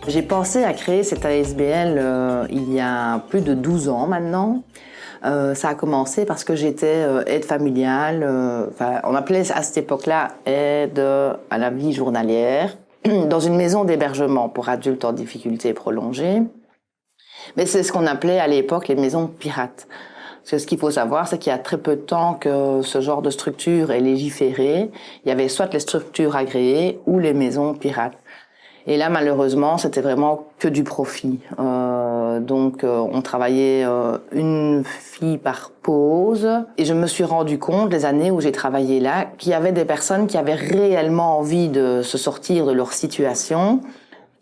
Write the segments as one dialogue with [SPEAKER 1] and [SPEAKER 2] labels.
[SPEAKER 1] J'ai pensé à créer cette ASBL il y a plus de 12 ans maintenant. Ça a commencé parce que j'étais aide familiale, on appelait à cette époque-là aide à la vie journalière, dans une maison d'hébergement pour adultes en difficulté prolongée. Mais c'est ce qu'on appelait à l'époque les maisons pirates. Parce que ce qu'il faut savoir, c'est qu'il y a très peu de temps que ce genre de structure est légiféré. Il y avait soit les structures agréées ou les maisons pirates. Et là, malheureusement, c'était vraiment que du profit. Donc, on travaillait une fille par pause. Et je me suis rendu compte, les années où j'ai travaillé là, qu'il y avait des personnes qui avaient réellement envie de se sortir de leur situation,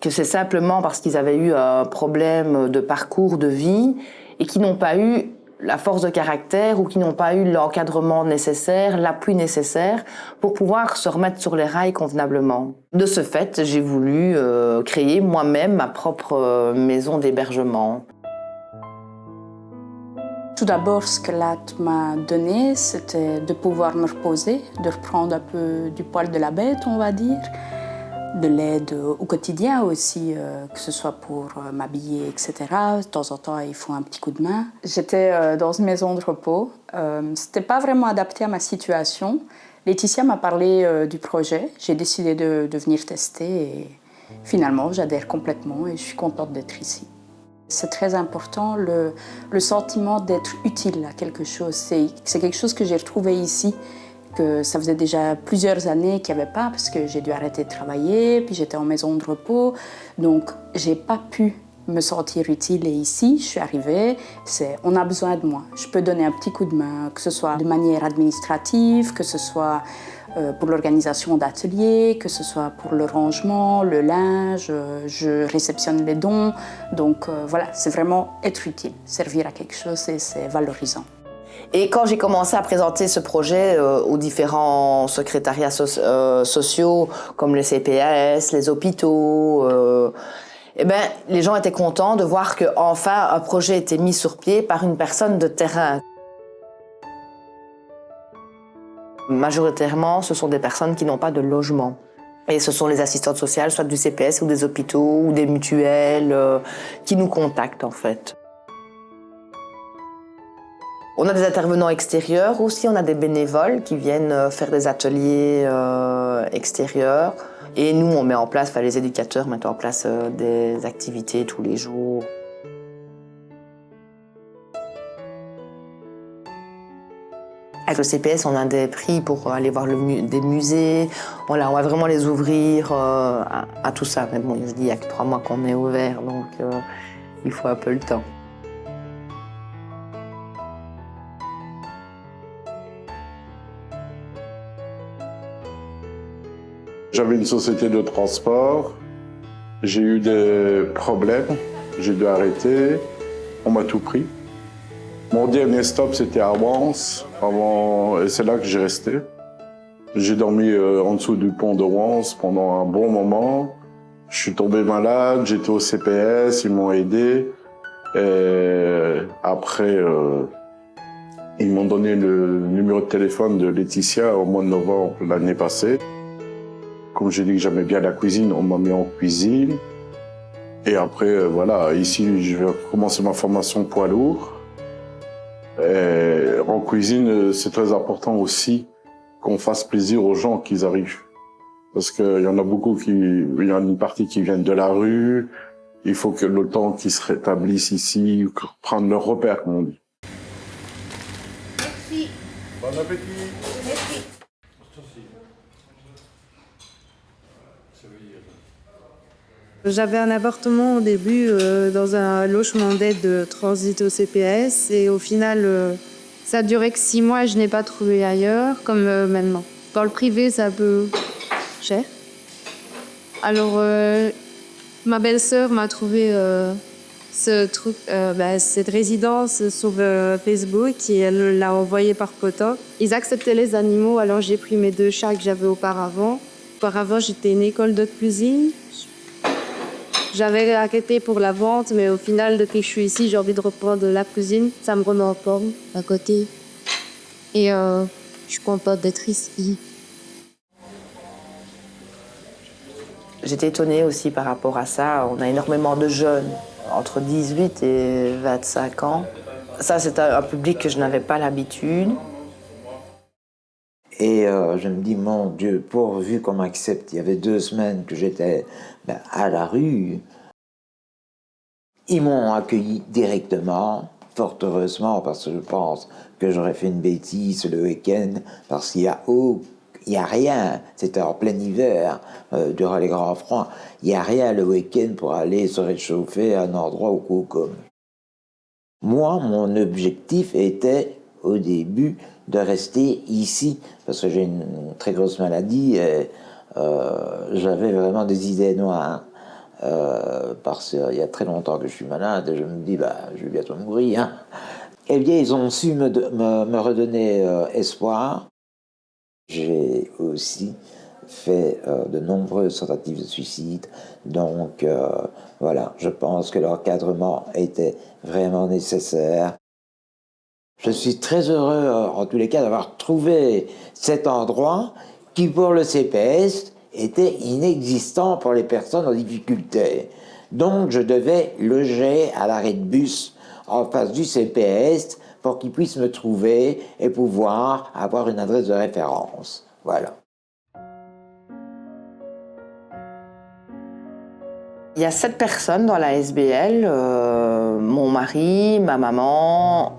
[SPEAKER 1] que c'est simplement parce qu'ils avaient eu un problème de parcours de vie et qui n'ont pas eu la force de caractère ou qui n'ont pas eu l'encadrement nécessaire, l'appui nécessaire pour pouvoir se remettre sur les rails convenablement. De ce fait, j'ai voulu créer moi-même ma propre maison d'hébergement.
[SPEAKER 2] Tout d'abord, ce que l'AT m'a donné, c'était de pouvoir me reposer, de reprendre un peu du poil de la bête, on va dire. De l'aide au quotidien aussi, que ce soit pour m'habiller, etc. De temps en temps, il faut un petit coup de main. J'étais dans une maison de repos. C'était pas vraiment adapté à ma situation. Laetitia m'a parlé du projet. J'ai décidé de venir tester et finalement, j'adhère complètement et je suis contente d'être ici. C'est très important, le sentiment d'être utile à quelque chose. C'est quelque chose que j'ai retrouvé ici. Que ça faisait déjà plusieurs années qu'il n'y avait pas parce que j'ai dû arrêter de travailler, puis j'étais en maison de repos. Donc, je n'ai pas pu me sentir utile. Et ici, je suis arrivée, on a besoin de moi. Je peux donner un petit coup de main, que ce soit de manière administrative, que ce soit pour l'organisation d'ateliers, que ce soit pour le rangement, le linge, je réceptionne les dons. Donc, voilà, c'est vraiment être utile, servir à quelque chose et c'est valorisant.
[SPEAKER 1] Et quand j'ai commencé à présenter ce projet aux différents secrétariats sociaux, comme le CPAS, les hôpitaux, les gens étaient contents de voir qu'enfin un projet était mis sur pied par une personne de terrain. Majoritairement, ce sont des personnes qui n'ont pas de logement. Et ce sont les assistantes sociales, soit du CPS ou des hôpitaux ou des mutuelles, qui nous contactent en fait. On a des intervenants extérieurs aussi, on a des bénévoles qui viennent faire des ateliers extérieurs. Et nous, on met en place, les éducateurs mettent en place des activités tous les jours. Avec le CPS, on a des prix pour aller voir des musées. Voilà, on va vraiment les ouvrir à tout ça. Mais bon, je dis, il n'y a que 3 mois qu'on est ouvert, donc il faut un peu le temps.
[SPEAKER 3] J'avais une société de transport, j'ai eu des problèmes, j'ai dû arrêter, on m'a tout pris. Mon dernier stop, c'était à Wans, et c'est là que j'ai resté. J'ai dormi en dessous du pont de Wans pendant un bon moment. Je suis tombé malade, j'étais au CPS, ils m'ont aidé. Et après, ils m'ont donné le numéro de téléphone de Laetitia au mois de novembre l'année passée. Comme j'ai dit que j'aimais bien la cuisine, on m'a mis en cuisine. Et après, voilà, ici, je vais commencer ma formation poids lourd. Et en cuisine, c'est très important aussi qu'on fasse plaisir aux gens qui arrivent. Parce qu'il y en a beaucoup il y a une partie qui viennent de la rue. Il faut que le temps qu'ils se rétablissent ici, prendre leur repère, comme on dit.
[SPEAKER 4] Merci.
[SPEAKER 3] Bon appétit.
[SPEAKER 4] Merci.
[SPEAKER 5] J'avais un appartement au début dans un logement d'aide de transit au CPS et au final, ça a duré que 6 mois et je n'ai pas trouvé ailleurs, comme maintenant. Dans le privé, c'est un peu cher. Alors, ma belle-sœur m'a trouvé cette résidence sur Facebook et elle l'a envoyé par potin. Ils acceptaient les animaux, alors j'ai pris mes 2 chats que j'avais auparavant. Auparavant, j'étais une école de cuisine. J'avais arrêté pour la vente, mais au final, depuis que je suis ici, j'ai envie de reprendre la cuisine. Ça me remet en forme à côté. Et je suis contente d'être ici.
[SPEAKER 1] J'étais étonnée aussi par rapport à ça. On a énormément de jeunes, entre 18 et 25 ans. Ça, c'est un public que je n'avais pas l'habitude.
[SPEAKER 4] Et je me dis, mon Dieu, pourvu qu'on m'accepte. Il y avait 2 semaines que j'étais à la rue. Ils m'ont accueilli directement, fort heureusement, parce que je pense que j'aurais fait une bêtise le week-end, parce qu'il y a rien, c'était en plein hiver, durant les grands froids, il n'y a rien le week-end pour aller se réchauffer à un endroit au Cocom. Moi, mon objectif était, au début, de rester ici, parce que j'ai une très grosse maladie et j'avais vraiment des idées noires. Parce qu'il y a très longtemps que je suis malade et je me dis, je vais bientôt mourir. Hein. Eh bien, ils ont su me redonner espoir. J'ai aussi fait de nombreuses tentatives de suicide, donc voilà, je pense que l'encadrement était vraiment nécessaire. Je suis très heureux, en tous les cas, d'avoir trouvé cet endroit qui, pour le CPS, était inexistant pour les personnes en difficulté. Donc, je devais loger à l'arrêt de bus en face du CPS pour qu'ils puissent me trouver et pouvoir avoir une adresse de référence. Voilà.
[SPEAKER 1] Il y a 7 personnes dans la SBL, mon mari, ma maman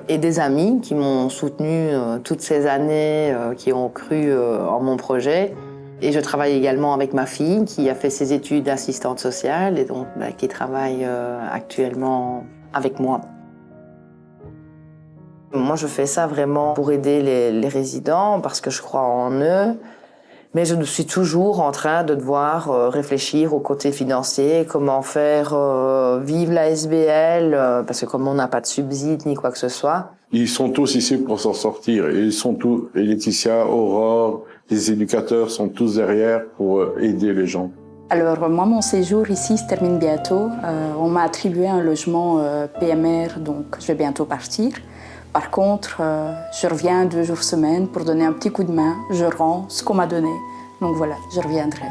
[SPEAKER 1] et des amis qui m'ont soutenue toutes ces années, qui ont cru en mon projet. Et je travaille également avec ma fille qui a fait ses études d'assistante sociale et donc qui travaille actuellement avec moi. Moi, je fais ça vraiment pour aider les résidents parce que je crois en eux. Mais je suis toujours en train de devoir réfléchir au côté financier, comment faire vivre la SBL, parce que comme on n'a pas de subside ni quoi que ce soit.
[SPEAKER 3] Ils sont tous ici pour s'en sortir. Et ils sont tous, et Laetitia, Aurore, les éducateurs sont tous derrière pour aider les gens.
[SPEAKER 2] Alors moi, mon séjour ici se termine bientôt. On m'a attribué un logement PMR, donc je vais bientôt partir. Par contre, je reviens 2 jours semaine pour donner un petit coup de main. Je rends ce qu'on m'a donné. Donc voilà, je reviendrai.